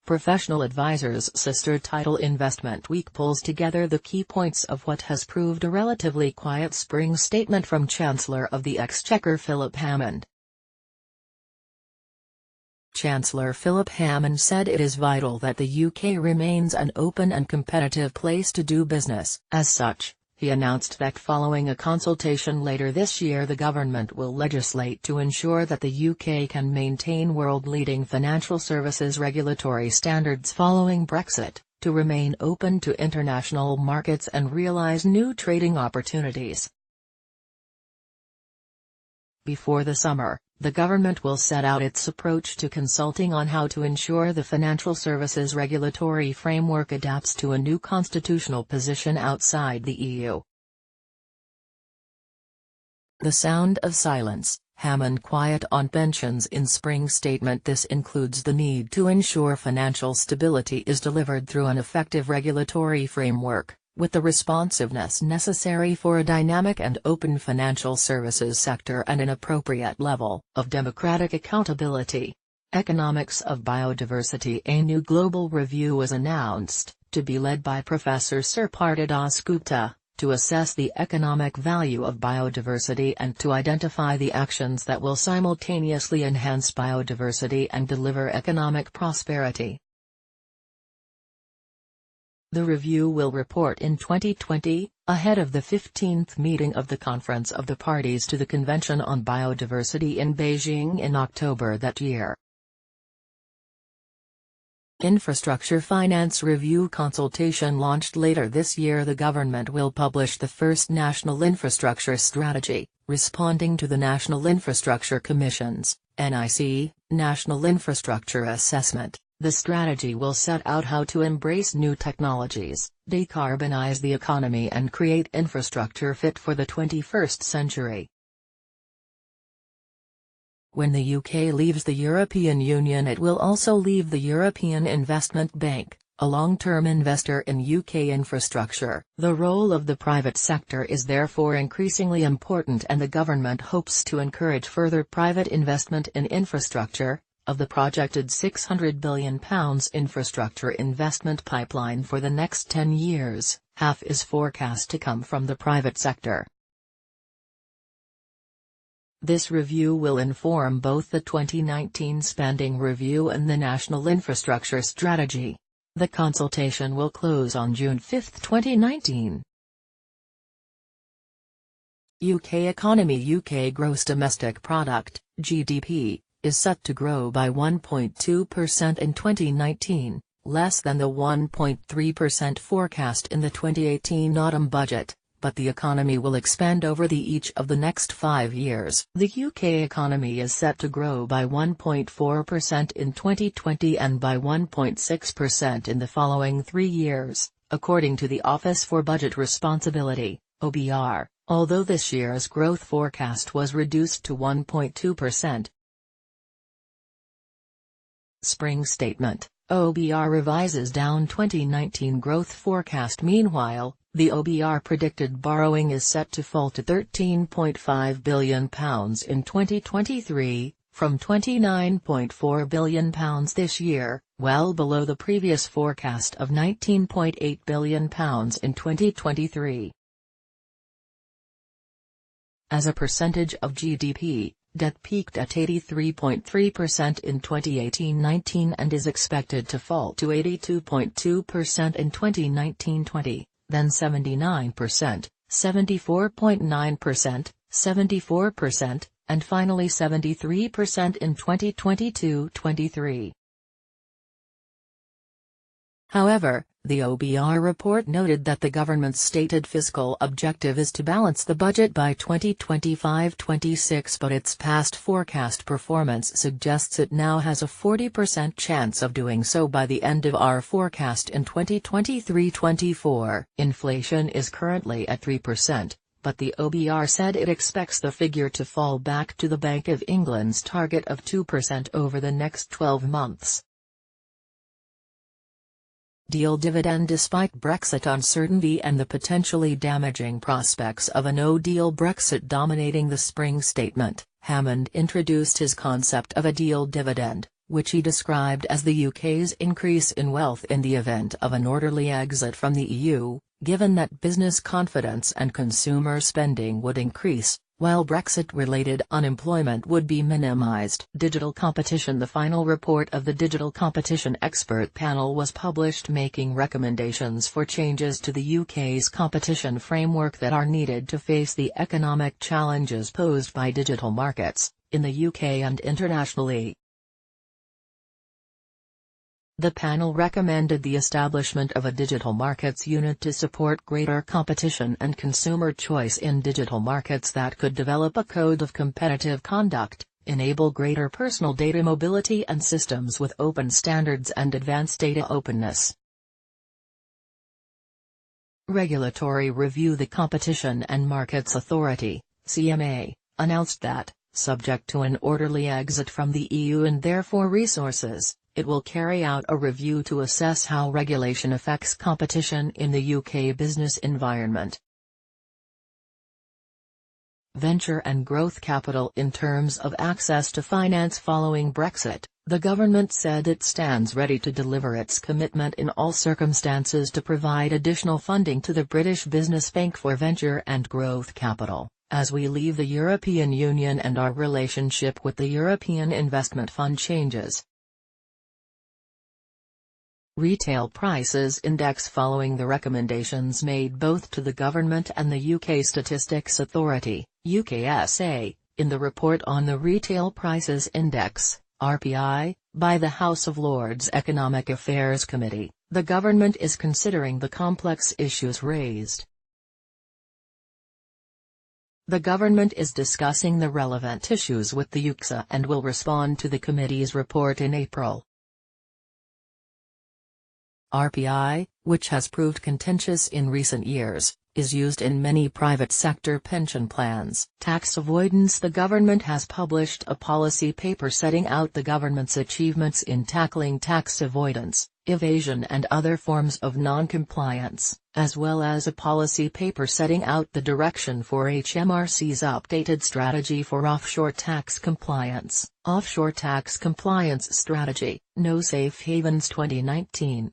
Professional Advisors' sister title Investment Week pulls together the key points of what has proved a relatively quiet spring statement from Chancellor of the Exchequer Philip Hammond. Chancellor Philip Hammond said it is vital that the UK remains an open and competitive place to do business. As such, he announced that following a consultation later this year the government will legislate to ensure that the UK can maintain world-leading financial services regulatory standards following Brexit, to remain open to international markets and realise new trading opportunities. Before the summer, the government will set out its approach to consulting on how to ensure the financial services regulatory framework adapts to a new constitutional position outside the EU. The sound of silence, Hammond quiet on pensions in spring statement. This includes the need to ensure financial stability is delivered through an effective regulatory framework, with the responsiveness necessary for a dynamic and open financial services sector and an appropriate level of democratic accountability. Economics of Biodiversity. A new global review was announced, to be led by Professor Sir Partha Dasgupta, to assess the economic value of biodiversity and to identify the actions that will simultaneously enhance biodiversity and deliver economic prosperity. The review will report in 2020, ahead of the 15th meeting of the Conference of the Parties to the Convention on Biodiversity in Beijing in October that year. Infrastructure Finance Review consultation launched later this year. The government will publish the first National Infrastructure Strategy, responding to the National Infrastructure Commission's (NIC) National Infrastructure Assessment. The strategy will set out how to embrace new technologies, decarbonize the economy and create infrastructure fit for the 21st century. When the UK leaves the European Union, it will also leave the European Investment Bank, a long-term investor in UK infrastructure. The role of the private sector is therefore increasingly important, and the government hopes to encourage further private investment in infrastructure. Of the projected £600 billion infrastructure investment pipeline for the next 10 years, half is forecast to come from the private sector. This review will inform both the 2019 spending review and the National Infrastructure Strategy. The consultation will close on June 5, 2019. UK economy. UK gross domestic product, GDP, is set to grow by 1.2% in 2019, less than the 1.3% forecast in the 2018 autumn budget, but the economy will expand over each of the next 5 years. The UK economy is set to grow by 1.4% in 2020 and by 1.6% in the following 3 years, according to the Office for Budget Responsibility, OBR, although this year's growth forecast was reduced to 1.2%. Spring statement. OBR revises down 2019 growth forecast. Meanwhile, the OBR predicted borrowing is set to fall to £13.5 billion in 2023, from £29.4 billion this year, well below the previous forecast of £19.8 billion in 2023. As a percentage of GDP, debt peaked at 83.3% in 2018-19 and is expected to fall to 82.2% in 2019-20, then 79%, 74.9%, 74%, and finally 73% in 2022-23. However, the OBR report noted that the government's stated fiscal objective is to balance the budget by 2025-26, but its past forecast performance suggests it now has a 40% chance of doing so by the end of our forecast in 2023-24. Inflation is currently at 3%, but the OBR said it expects the figure to fall back to the Bank of England's target of 2% over the next 12 months. Deal dividend. Despite Brexit uncertainty and the potentially damaging prospects of a no-deal Brexit dominating the spring statement, Hammond introduced his concept of a deal dividend, which he described as the UK's increase in wealth in the event of an orderly exit from the EU, given that business confidence and consumer spending would increase, while Brexit-related unemployment would be minimised. Digital competition. The final report of the Digital Competition Expert Panel was published, making recommendations for changes to the UK's competition framework that are needed to face the economic challenges posed by digital markets, in the UK and internationally. The panel recommended the establishment of a digital markets unit to support greater competition and consumer choice in digital markets that could develop a code of competitive conduct, enable greater personal data mobility and systems with open standards and advanced data openness. Regulatory review. The Competition and Markets Authority, CMA, announced that, subject to an orderly exit from the EU and therefore resources, it will carry out a review to assess how regulation affects competition in the UK business environment. Venture and growth capital. In terms of access to finance following Brexit, the government said it stands ready to deliver its commitment in all circumstances to provide additional funding to the British Business Bank for venture and growth capital, as we leave the European Union and our relationship with the European Investment Fund changes. Retail Prices Index. Following the recommendations made both to the government and the UK Statistics Authority, UKSA, in the report on the Retail Prices Index, RPI, by the House of Lords Economic Affairs Committee, the government is considering the complex issues raised. The government is discussing the relevant issues with the UKSA and will respond to the committee's report in April. RPI, which has proved contentious in recent years, is used in many private sector pension plans. Tax avoidance. The government has published a policy paper setting out the government's achievements in tackling tax avoidance, evasion and other forms of non-compliance, as well as a policy paper setting out the direction for HMRC's updated strategy for offshore tax compliance. Offshore Tax Compliance Strategy, No Safe Havens 2019.